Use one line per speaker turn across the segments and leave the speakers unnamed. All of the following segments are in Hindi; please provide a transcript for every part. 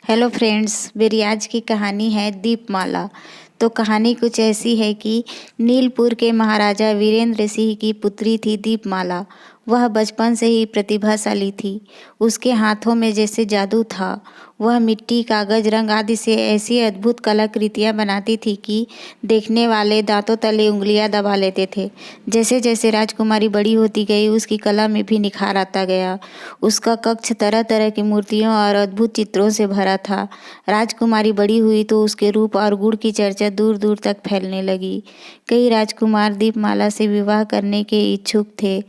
हेलो फ्रेंड्स, मेरी आज की कहानी है दीपमाला। तो कहानी कुछ ऐसी है कि नीलपुर के महाराजा वीरेंद्र सिंह की पुत्री थी दीपमाला। वह बचपन से ही प्रतिभाशाली थी। उसके हाथों में जैसे जादू था। वह मिट्टी, कागज, रंग आदि से ऐसी अद्भुत कलाकृतियाँ बनाती थी कि देखने वाले दांतों तले उंगलियां दबा लेते थे। जैसे जैसे राजकुमारी बड़ी होती गई, उसकी कला में भी निखार आता गया। उसका कक्ष तरह तरह की मूर्तियों और अद्भुत चित्रों से भरा था। राजकुमारी बड़ी हुई तो उसके रूप और गुण की चर्चा दूर दूर तक फैलने लगी। कई राजकुमार दीपमाला से विवाह करने के इच्छुक थे,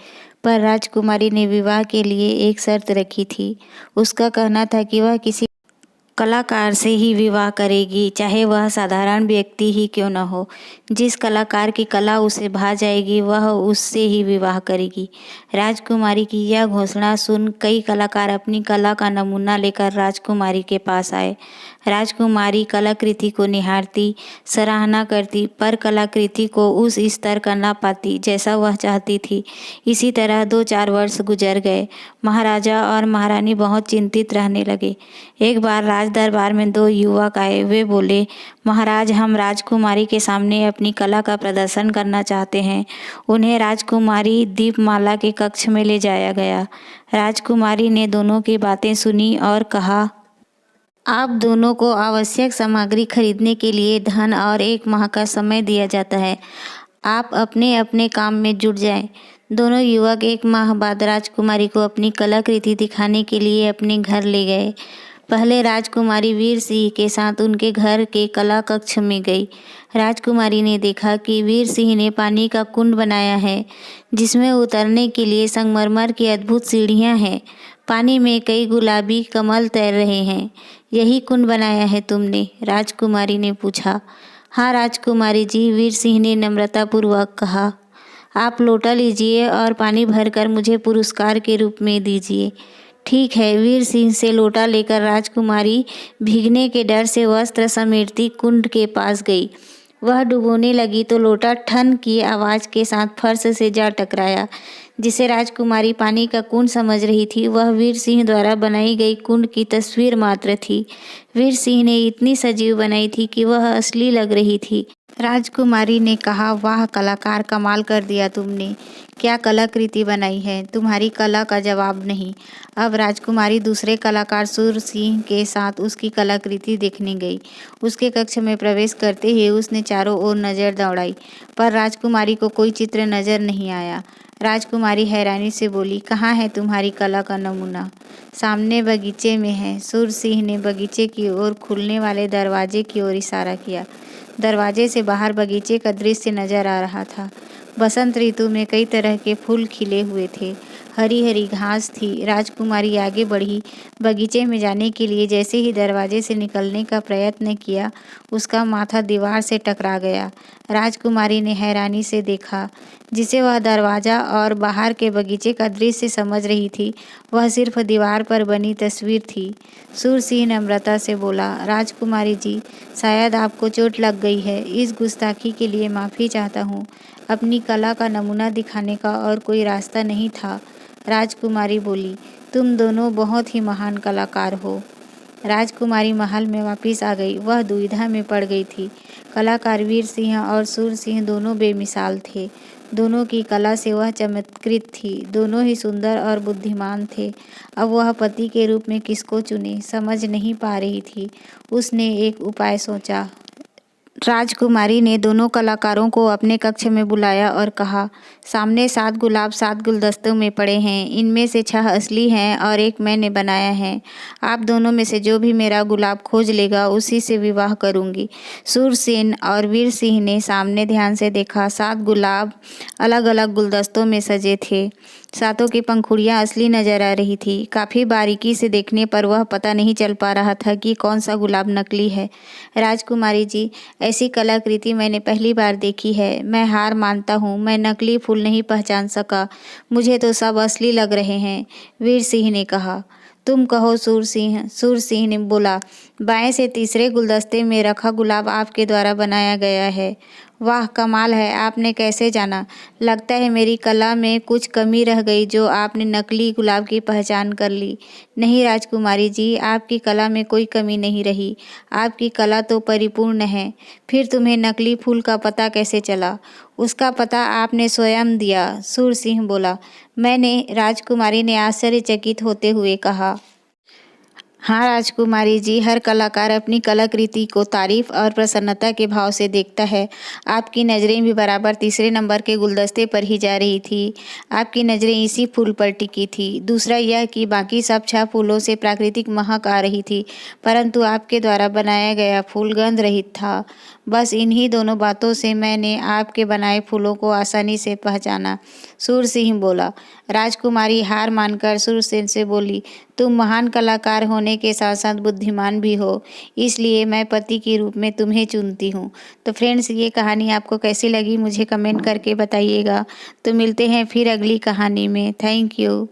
पर राजकुमारी ने विवाह के लिए एक शर्त रखी थी। उसका कहना था कि वह किसी कलाकार से ही विवाह करेगी, चाहे वह साधारण व्यक्ति ही क्यों न हो। जिस कलाकार की कला उसे भा जाएगी, वह उससे ही विवाह करेगी। राजकुमारी की यह घोषणा सुन कई कलाकार अपनी कला का नमूना लेकर राजकुमारी के पास आए। राजकुमारी कलाकृति को निहारती, सराहना करती, पर कलाकृति को उस स्तर का ना पाती जैसा वह चाहती थी। इसी तरह 2-4 वर्ष गुजर गए। महाराजा और महारानी बहुत चिंतित रहने लगे। एक बार राज दरबार में 2 युवक आए। वे बोले, महाराज, हम राजकुमारी के सामने अपनी कला का प्रदर्शन करना चाहते हैं। उन्हें राजकुमारी दीपमाला के कक्ष में ले जाया गया। राजकुमारी ने दोनों की बातें सुनी और कहा, आप दोनों को आवश्यक सामग्री खरीदने के लिए धन और 1 माह का समय दिया जाता है। आप अपने अपने काम में जुट जाएं। दोनों युवक 1 माह बाद राजकुमारी को अपनी कलाकृति दिखाने के लिए अपने घर ले गए। पहले राजकुमारी वीर सिंह के साथ उनके घर के कला कक्ष में गई। राजकुमारी ने देखा कि वीर सिंह ने पानी का कुंड बनाया है, जिसमें उतरने के लिए संगमरमर की अद्भुत सीढ़ियां हैं। पानी में कई गुलाबी कमल तैर रहे हैं। यही कुंड बनाया है तुमने? राजकुमारी ने पूछा। हाँ राजकुमारी जी, वीर सिंह ने नम्रतापूर्वक कहा। आप लोटा लीजिए और पानी भरकर मुझे पुरस्कार के रूप में दीजिए। ठीक है। वीर सिंह से लोटा लेकर राजकुमारी भीगने के डर से वस्त्र समेटती कुंड के पास गई। वह डुबोने लगी तो लोटा ठन की आवाज के साथ फर्श से जा टकराया। जिसे राजकुमारी पानी का कुंड समझ रही थी, वह वीर सिंह द्वारा बनाई गई कुंड की तस्वीर मात्र थी। वीर सिंह ने इतनी सजीव बनाई थी कि वह असली लग रही थी। राजकुमारी ने कहा, वाह कलाकार, कमाल कर दिया तुमने। क्या कलाकृति बनाई है। तुम्हारी कला का जवाब नहीं। अब राजकुमारी दूसरे कलाकार सूर सिंह के साथ उसकी कलाकृति देखने गई। उसके कक्ष में प्रवेश करते ही उसने चारों ओर नजर दौड़ाई, पर राजकुमारी को कोई चित्र नजर नहीं आया। राजकुमारी हैरानी से बोली, कहाँ है तुम्हारी कला का नमूना? सामने बगीचे में है। सूर सिंह ने बगीचे की ओर खुलने वाले दरवाजे की ओर इशारा किया। दरवाजे से बाहर बगीचे का दृश्य नजर आ रहा था। बसंत ऋतु में कई तरह के फूल खिले हुए थे। हरी हरी घास थी। राजकुमारी आगे बढ़ी। बगीचे में जाने के लिए जैसे ही दरवाजे से निकलने का प्रयत्न किया, उसका माथा दीवार से टकरा गया। राजकुमारी ने हैरानी से देखा। जिसे वह दरवाजा और बाहर के बगीचे का दृश्य समझ रही थी, वह सिर्फ दीवार पर बनी तस्वीर थी। सूर सिंह नम्रता से बोला, राजकुमारी जी, शायद आपको चोट लग गई है। इस गुस्ताखी के लिए माफ़ी चाहता हूँ। अपनी कला का नमूना दिखाने का और कोई रास्ता नहीं था। राजकुमारी बोली, तुम दोनों बहुत ही महान कलाकार हो। राजकुमारी महल में वापस आ गई। वह दुविधा में पड़ गई थी। कलाकार वीर सिंह और सूर सिंह दोनों बेमिसाल थे। दोनों की कला से वह चमत्कृत थी। दोनों ही सुंदर और बुद्धिमान थे। अब वह पति के रूप में किसको चुने, समझ नहीं पा रही थी। उसने एक उपाय सोचा। राजकुमारी ने दोनों कलाकारों को अपने कक्ष में बुलाया और कहा, सामने 7 गुलाब 7 गुलदस्तों में पड़े हैं। इनमें से 6 असली हैं और 1 मैंने बनाया है। आप दोनों में से जो भी मेरा गुलाब खोज लेगा, उसी से विवाह करूंगी। सूरसेन और वीर सिंह ने सामने ध्यान से देखा। 7 गुलाब अलग अलग गुलदस्तों में सजे थे। 7 की पंखुड़ियाँ असली नजर आ रही थी। काफ़ी बारीकी से देखने पर वह पता नहीं चल पा रहा था कि कौन सा गुलाब नकली है। राजकुमारी जी, ऐसी कलाकृति मैंने पहली बार देखी है। मैं हार मानता हूँ। मैं नकली फूल नहीं पहचान सका। मुझे तो सब असली लग रहे हैं। वीर सिंह ने कहा। तुम कहो सूर सिंह। सूर सिंह ने बोला, बाएं से तीसरे गुलदस्ते में रखा गुलाब आपके द्वारा बनाया गया है। वाह कमाल है, आपने कैसे जाना? लगता है मेरी कला में कुछ कमी रह गई जो आपने नकली गुलाब की पहचान कर ली। नहीं राजकुमारी जी, आपकी कला में कोई कमी नहीं रही। आपकी कला तो परिपूर्ण है। फिर तुम्हें नकली फूल का पता कैसे चला? उसका पता आपने स्वयं दिया, सूरसिंह बोला। मैंने, राजकुमारी ने आश्चर्यचकित होते हुए कहा। हाँ राजकुमारी जी, हर कलाकार अपनी कलाकृति को तारीफ और प्रसन्नता के भाव से देखता है। आपकी नज़रें भी बराबर तीसरे नंबर के गुलदस्ते पर ही जा रही थी। आपकी नज़रें इसी फूल पर टिकी थी। दूसरा यह कि बाकी सब 6 फूलों से प्राकृतिक महक आ रही थी, परंतु आपके द्वारा बनाया गया फूल गंध रहित था। बस इन्हीं दोनों बातों से मैंने आपके बनाए फूलों को आसानी से पहचाना, सूरसिंह बोला। राजकुमारी हार मानकर सूरसिंह से बोली, तुम महान कलाकार होने के साथ साथ बुद्धिमान भी हो, इसलिए मैं पति के रूप में तुम्हें चुनती हूँ। तो फ्रेंड्स, ये कहानी आपको कैसी लगी मुझे कमेंट करके बताइएगा। तो मिलते हैं फिर अगली कहानी में। Thank you.